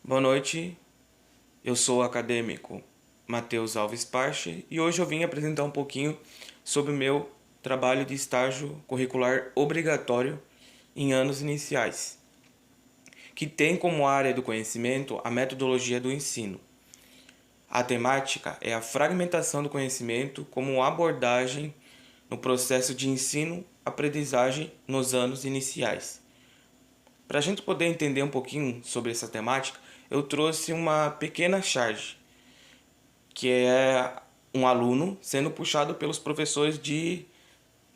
Boa noite, eu sou o acadêmico Matheus Alves Parche e hoje eu vim apresentar um pouquinho sobre o meu trabalho de estágio curricular obrigatório em anos iniciais, que tem como área do conhecimento a metodologia do ensino. A temática é a fragmentação do conhecimento como abordagem no processo de ensino-aprendizagem nos anos iniciais. Para a gente poder entender um pouquinho sobre essa temática, eu trouxe uma pequena charge, que é um aluno sendo puxado pelos professores de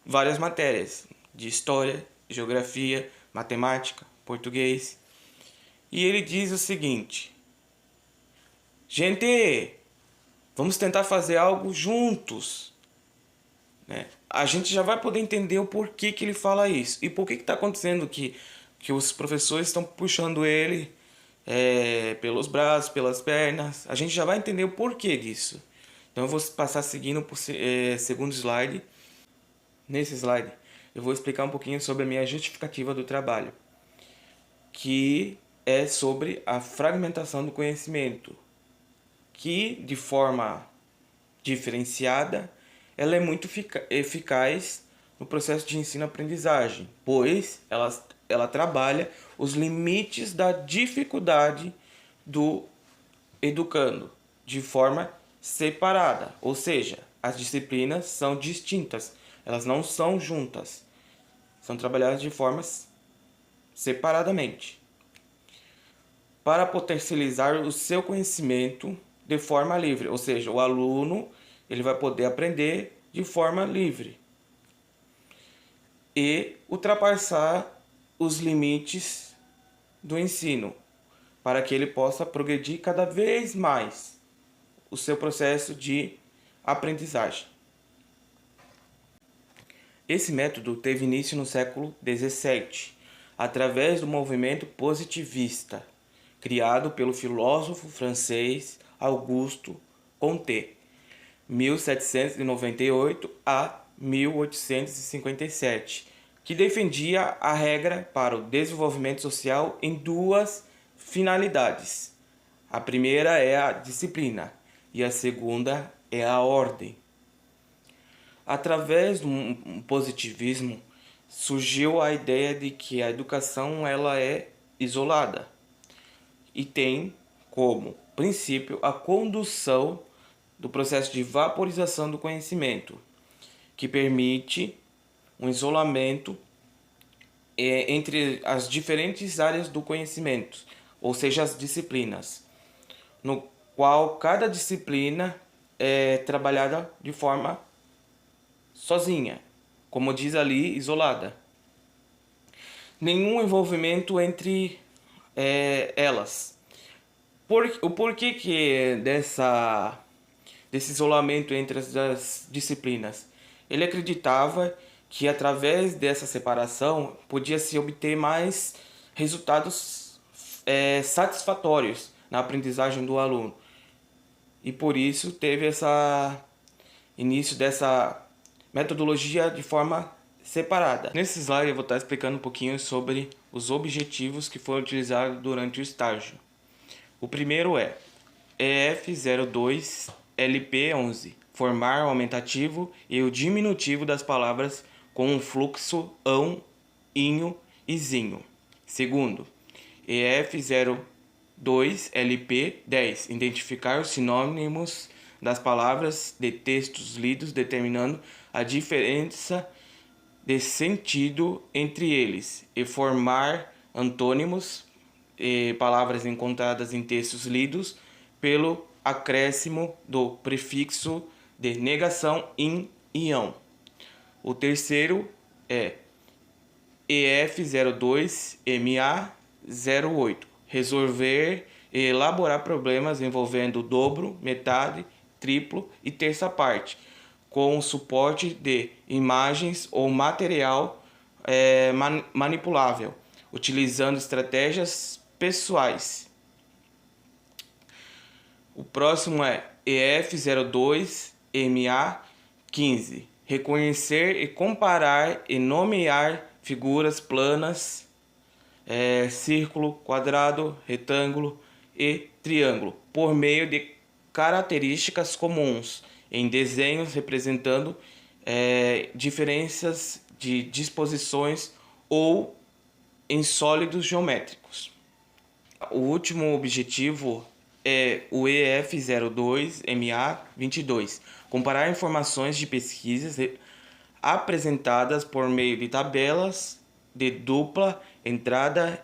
várias matérias, de história, geografia, matemática, português. E ele diz o seguinte: gente, vamos tentar fazer algo juntos, né? A gente já vai poder entender o porquê que ele fala isso e por que está acontecendo que os professores estão puxando ele pelos braços, pelas pernas. A gente já vai entender o porquê disso. Então eu vou passar seguindo para o segundo slide. Nesse slide eu vou explicar um pouquinho sobre a minha justificativa do trabalho, que é sobre a fragmentação do conhecimento, que de forma diferenciada ela é muito eficaz no processo de ensino-aprendizagem, pois ela trabalha os limites da dificuldade do educando de forma separada, ou seja, as disciplinas são distintas, elas não são juntas, são trabalhadas de formas separadamente, para potencializar o seu conhecimento de forma livre, ou seja, o aluno ele vai poder aprender de forma livre e ultrapassar os limites do ensino, para que ele possa progredir cada vez mais o seu processo de aprendizagem. Esse método teve início no século XVII, através do movimento positivista, criado pelo filósofo francês Auguste Comte, 1798 a 1857, que defendia a regra para o desenvolvimento social em duas finalidades. A primeira é a disciplina e a segunda é a ordem. Através do positivismo surgiu a ideia de que a educação ela é isolada e tem como princípio a condução do processo de vaporização do conhecimento, que permite um isolamento entre as diferentes áreas do conhecimento, ou seja, as disciplinas, no qual cada disciplina é trabalhada de forma sozinha, como diz ali, isolada. Nenhum envolvimento entre elas. O porquê que desse isolamento entre as disciplinas? Ele acreditava que através dessa separação podia-se obter mais resultados satisfatórios na aprendizagem do aluno. E por isso teve início dessa metodologia de forma separada. Nesse slide eu vou estar explicando um pouquinho sobre os objetivos que foram utilizados durante o estágio. O primeiro é EF02LP11, formar o aumentativo e o diminutivo das palavras com um fluxo ão, inho e zinho. Segundo, EF02LP10, identificar os sinônimos das palavras de textos lidos, determinando a diferença de sentido entre eles e formar antônimos e palavras encontradas em textos lidos pelo acréscimo do prefixo de negação in e ão. O terceiro é EF02MA08, resolver e elaborar problemas envolvendo dobro, metade, triplo e terça parte, com o suporte de imagens ou material manipulável, utilizando estratégias pessoais. O próximo é EF02MA15, reconhecer e comparar e nomear figuras planas, círculo, quadrado, retângulo e triângulo, por meio de características comuns em desenhos representando diferenças de disposições ou em sólidos geométricos. O último objetivo é o EF02MA22, comparar informações de pesquisas apresentadas por meio de tabelas de dupla entrada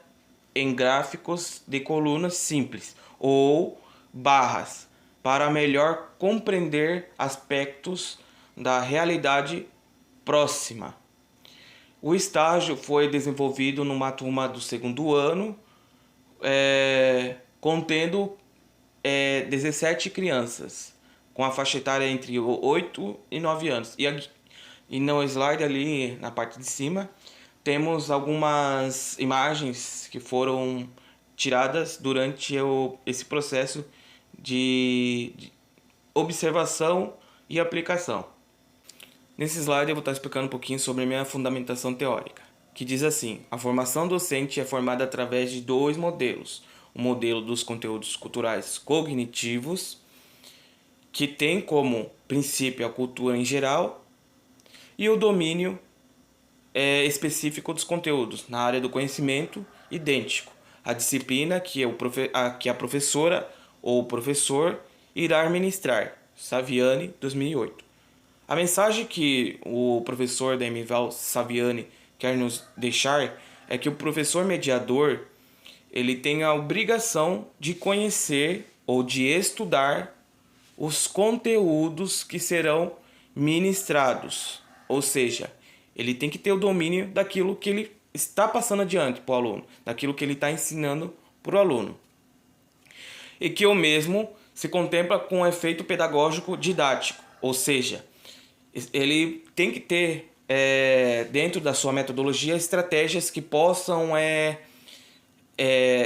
em gráficos de colunas simples ou barras, para melhor compreender aspectos da realidade próxima. O estágio foi desenvolvido numa turma do segundo ano, contendo 17 crianças, com a faixa etária entre 8 e 9 anos. E no slide ali, na parte de cima, temos algumas imagens que foram tiradas durante esse processo de observação e aplicação. Nesse slide eu vou estar explicando um pouquinho sobre a minha fundamentação teórica, que diz assim: a formação docente é formada através de dois modelos. O modelo dos conteúdos culturais cognitivos, que tem como princípio a cultura em geral, e o domínio específico dos conteúdos na área do conhecimento, idêntico à disciplina que a professora ou o professor irá ministrar. Saviani, 2008. A mensagem que o professor Demival Saviani quer nos deixar é que o professor mediador ele tem a obrigação de conhecer ou de estudar os conteúdos que serão ministrados, ou seja, ele tem que ter o domínio daquilo que ele está passando adiante para o aluno, daquilo que ele está ensinando para o aluno. E que o mesmo se contempla com um efeito pedagógico didático, ou seja, ele tem que ter dentro da sua metodologia estratégias que possam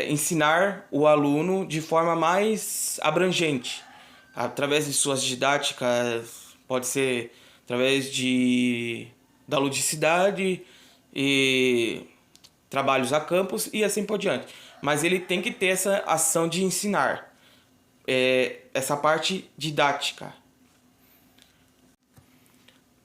ensinar o aluno de forma mais abrangente, através de suas didáticas, pode ser através da ludicidade e trabalhos a campus e assim por diante. Mas ele tem que ter essa ação de ensinar, essa parte didática.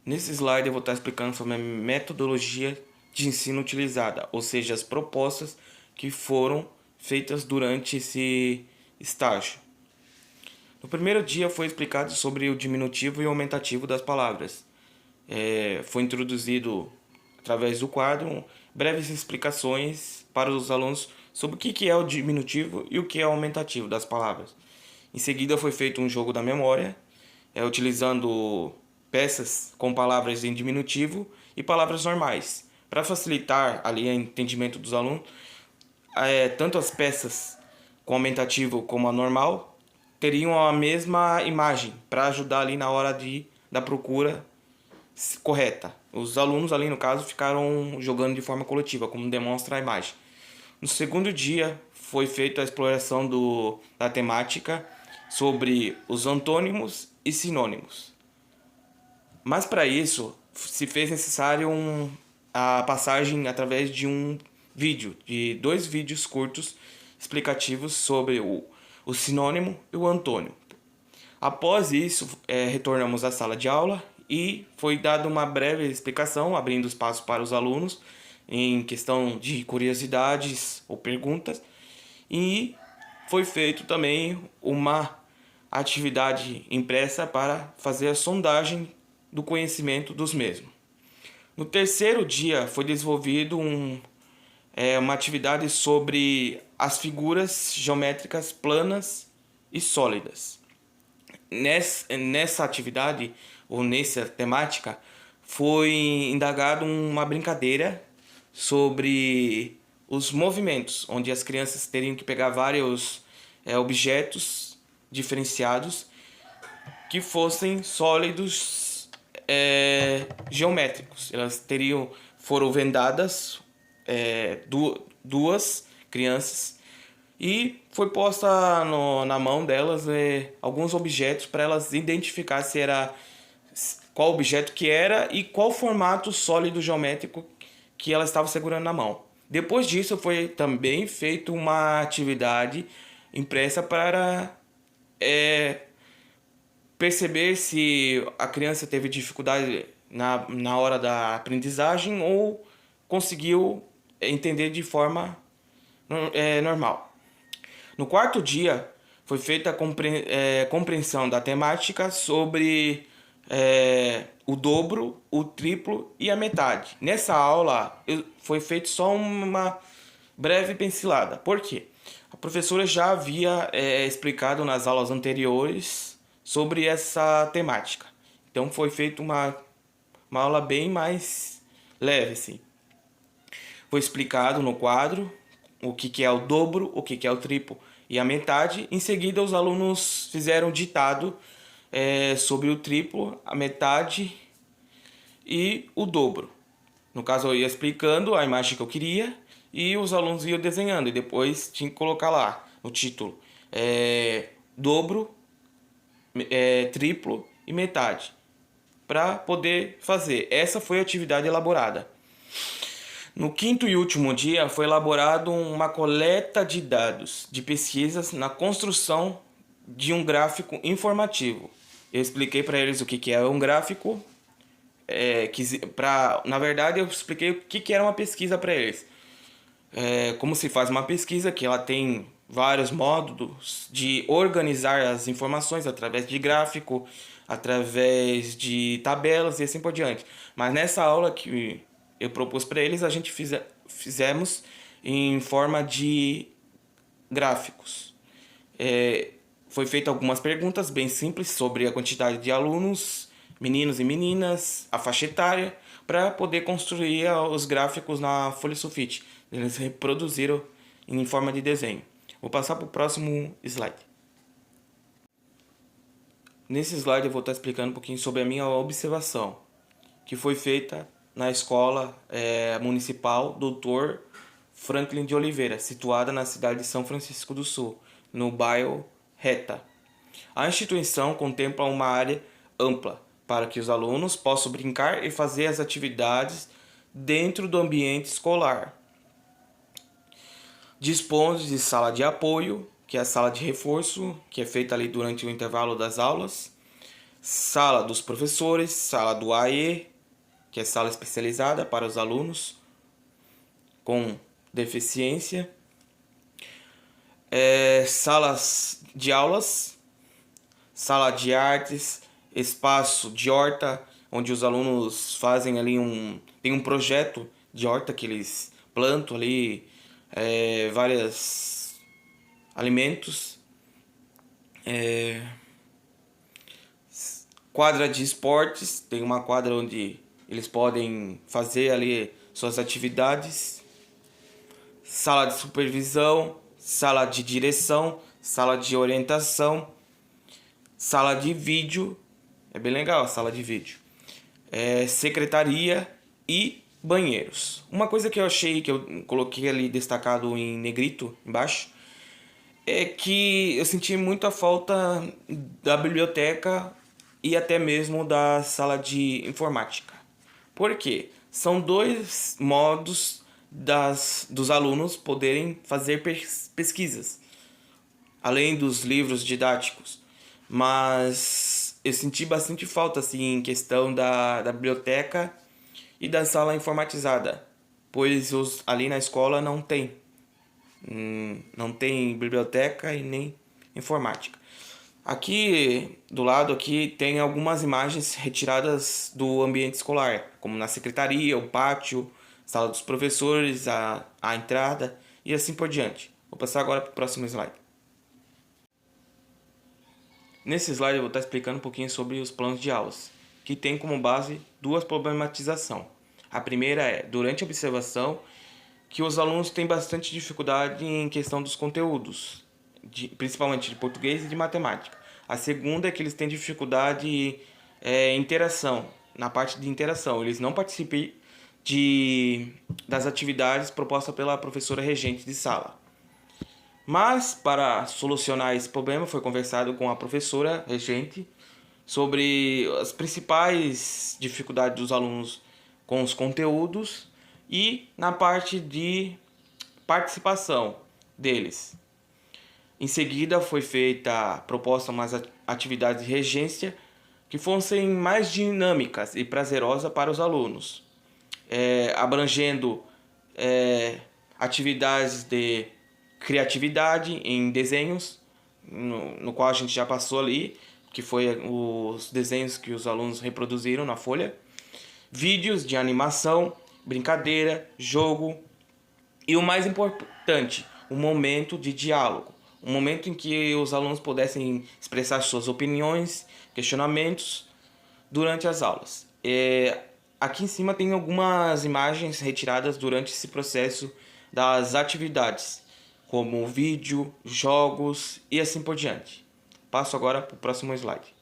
Nesse slide eu vou estar explicando sobre a metodologia de ensino utilizada, ou seja, as propostas que foram feitas durante esse estágio. No primeiro dia foi explicado sobre o diminutivo e o aumentativo das palavras. Foi introduzido, através do quadro, breves explicações para os alunos sobre o que é o diminutivo e o que é o aumentativo das palavras. Em seguida foi feito um jogo da memória, utilizando peças com palavras em diminutivo e palavras normais, para facilitar ali o entendimento dos alunos. Tanto as peças com aumentativo como a normal teriam a mesma imagem para ajudar ali na hora da procura correta. Os alunos ali no caso ficaram jogando de forma coletiva, como demonstra a imagem. No segundo dia foi feita a exploração da temática sobre os antônimos e sinônimos. Mas para isso se fez necessário a passagem através de de 2 vídeos curtos explicativos sobre o sinônimo e o antônimo. Após isso, retornamos à sala de aula e foi dada uma breve explicação, abrindo espaço para os alunos em questão de curiosidades ou perguntas, e foi feito também uma atividade impressa para fazer a sondagem do conhecimento dos mesmos. No terceiro dia foi desenvolvido uma atividade sobre as figuras geométricas planas e sólidas. Nessa atividade, ou nessa temática, foi indagado uma brincadeira sobre os movimentos, onde as crianças teriam que pegar vários objetos diferenciados que fossem sólidos geométricos. Elas foram vendadas, duas crianças, e foi posta na mão delas alguns objetos para elas identificar qual objeto que era e qual formato sólido geométrico que ela estava segurando na mão. Depois disso foi também feita uma atividade impressa para perceber se a criança teve dificuldade na hora da aprendizagem ou conseguiu entender de forma normal. No quarto dia, foi feita a compreensão da temática sobre o dobro, o triplo e a metade. Nessa aula, foi feito só uma breve pincelada. Por quê? A professora já havia explicado nas aulas anteriores sobre essa temática. Então, foi feita uma aula bem mais leve, assim. Foi explicado no quadro o que é o dobro, o que é o triplo e a metade. Em seguida, os alunos fizeram ditado sobre o triplo, a metade e o dobro. No caso, eu ia explicando a imagem que eu queria e os alunos iam desenhando. E depois tinha que colocar lá no título dobro, triplo e metade, para poder fazer. Essa foi a atividade elaborada. No quinto e último dia, foi elaborado uma coleta de dados de pesquisas na construção de um gráfico informativo. Eu expliquei para eles o que é um gráfico. Na verdade, eu expliquei o que era uma pesquisa para eles. Como se faz uma pesquisa, que ela tem vários módulos de organizar as informações através de gráfico, através de tabelas e assim por diante. Mas nessa aula que eu propus para eles, a gente fizemos em forma de gráficos. Foi feita algumas perguntas bem simples sobre a quantidade de alunos, meninos e meninas, a faixa etária, para poder construir os gráficos na folha sulfite. Eles reproduziram em forma de desenho. Vou passar para o próximo slide. Nesse slide eu vou estar explicando um pouquinho sobre a minha observação, que foi feita na escola municipal Dr. Franklin de Oliveira, situada na cidade de São Francisco do Sul, no bairro Reta. A instituição contempla uma área ampla para que os alunos possam brincar e fazer as atividades dentro do ambiente escolar. Dispõe de sala de apoio, que é a sala de reforço, que é feita ali durante o intervalo das aulas, sala dos professores, sala do AE, que é sala especializada para os alunos com deficiência, salas de aulas, sala de artes, espaço de horta, onde os alunos fazem ali tem um projeto de horta que eles plantam ali vários alimentos, quadra de esportes, tem uma quadra onde eles podem fazer ali suas atividades, sala de supervisão, sala de direção, sala de orientação, sala de vídeo, é bem legal a sala de vídeo, secretaria e banheiros. Uma coisa que eu achei, que eu coloquei ali destacado em negrito embaixo, é que eu senti muita falta da biblioteca e até mesmo da sala de informática. Por quê? São dois modos dos alunos poderem fazer pesquisas, além dos livros didáticos. Mas eu senti bastante falta assim, em questão da biblioteca e da sala informatizada, pois ali na escola não tem. Não tem biblioteca e nem informática. Aqui do lado aqui tem algumas imagens retiradas do ambiente escolar, como na secretaria, o pátio, sala dos professores, a entrada e assim por diante. Vou passar agora para o próximo slide. Nesse slide eu vou estar explicando um pouquinho sobre os planos de aulas, que tem como base duas problematizações. A primeira é, durante a observação, que os alunos têm bastante dificuldade em questão dos conteúdos, principalmente de português e de matemática. A segunda é que eles têm dificuldade em interação, na parte de interação. Eles não participam das atividades propostas pela professora regente de sala. Mas, para solucionar esse problema, foi conversado com a professora regente sobre as principais dificuldades dos alunos com os conteúdos e na parte de participação deles. Em seguida, foi feita proposta umas atividades de regência que fossem mais dinâmicas e prazerosas para os alunos, abrangendo atividades de criatividade em desenhos, no qual a gente já passou ali, que foi os desenhos que os alunos reproduziram na folha, vídeos de animação, brincadeira, jogo e o mais importante, um momento de diálogo, um momento em que os alunos pudessem expressar suas opiniões, questionamentos durante as aulas. Aqui em cima tem algumas imagens retiradas durante esse processo das atividades, como vídeo, jogos e assim por diante. Passo agora para o próximo slide.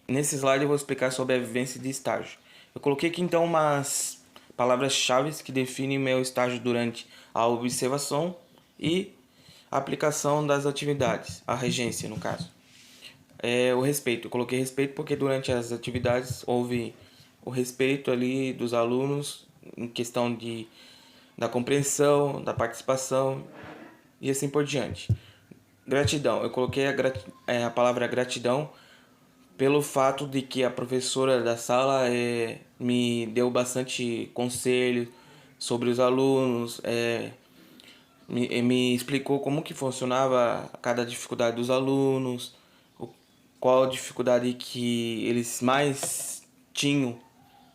Nesse slide eu vou explicar sobre a vivência de estágio. Eu coloquei aqui então umas palavras-chave que definem meu estágio durante a observação e a aplicação das atividades, a regência no caso. O respeito, eu coloquei respeito porque durante as atividades houve o respeito ali dos alunos em questão da compreensão, da participação e assim por diante. Gratidão, eu coloquei a palavra gratidão pelo fato de que a professora da sala me deu bastante conselho sobre os alunos, me explicou como que funcionava cada dificuldade dos alunos, qual a dificuldade que eles mais tinham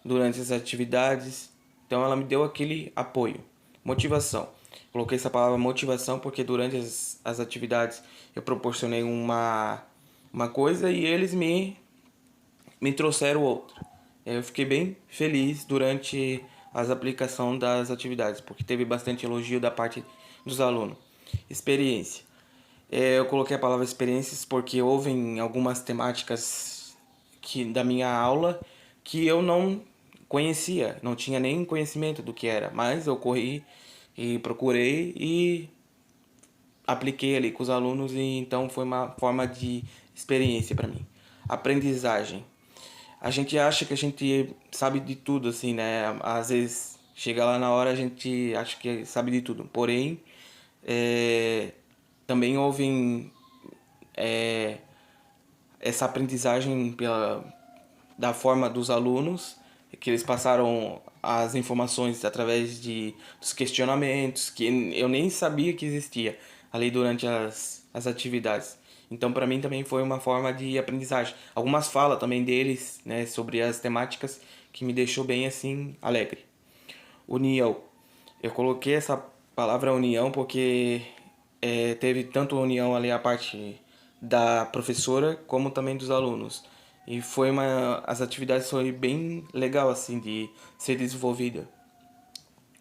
durante as atividades. Então ela me deu aquele apoio. Motivação. Coloquei essa palavra motivação porque durante as atividades eu proporcionei uma coisa e eles me trouxeram outra. Eu fiquei bem feliz durante as aplicações das atividades, porque teve bastante elogio da parte dos alunos. Experiência. Eu coloquei a palavra experiências porque houve algumas temáticas da minha aula que eu não conhecia, não tinha nem conhecimento do que era, mas eu corri e procurei e apliquei ali com os alunos e então foi uma forma de experiência para mim. Aprendizagem. A gente acha que a gente sabe de tudo, assim, né? Às vezes chega lá na hora a gente acha que sabe de tudo. Porém, também houve essa aprendizagem da forma dos alunos, que eles passaram as informações através dos questionamentos, que eu nem sabia que existia ali durante as atividades. Então, para mim também foi uma forma de aprendizagem. Algumas falas também deles, né, sobre as temáticas que me deixou bem assim alegre. União. Eu coloquei essa palavra união porque teve tanto união ali a parte da professora como também dos alunos. E as atividades foi bem legal assim de ser desenvolvida.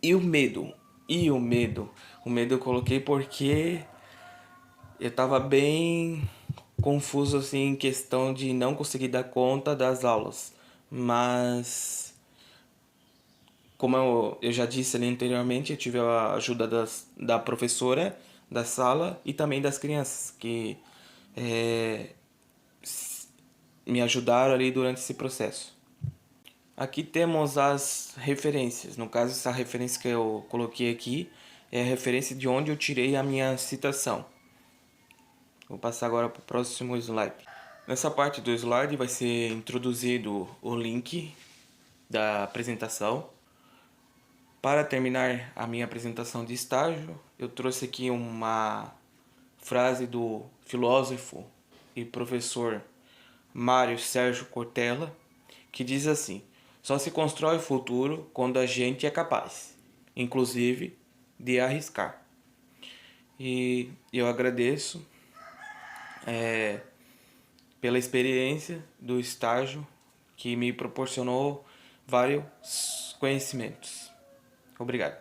E o medo? E o medo? O medo eu coloquei porque eu tava bem confuso assim em questão de não conseguir dar conta das aulas. Mas como eu já disse ali anteriormente, eu tive a ajuda da professora da sala e também das crianças que me ajudaram ali durante esse processo. Aqui temos as referências. No caso, essa referência que eu coloquei aqui é a referência de onde eu tirei a minha citação. Vou passar agora para o próximo slide. Nessa parte do slide vai ser introduzido o link da apresentação. Para terminar a minha apresentação de estágio, eu trouxe aqui uma frase do filósofo e professor Mário Sérgio Cortella, que diz assim: só se constrói o futuro quando a gente é capaz, inclusive, de arriscar. E eu agradeço pela experiência do estágio que me proporcionou vários conhecimentos. Obrigado.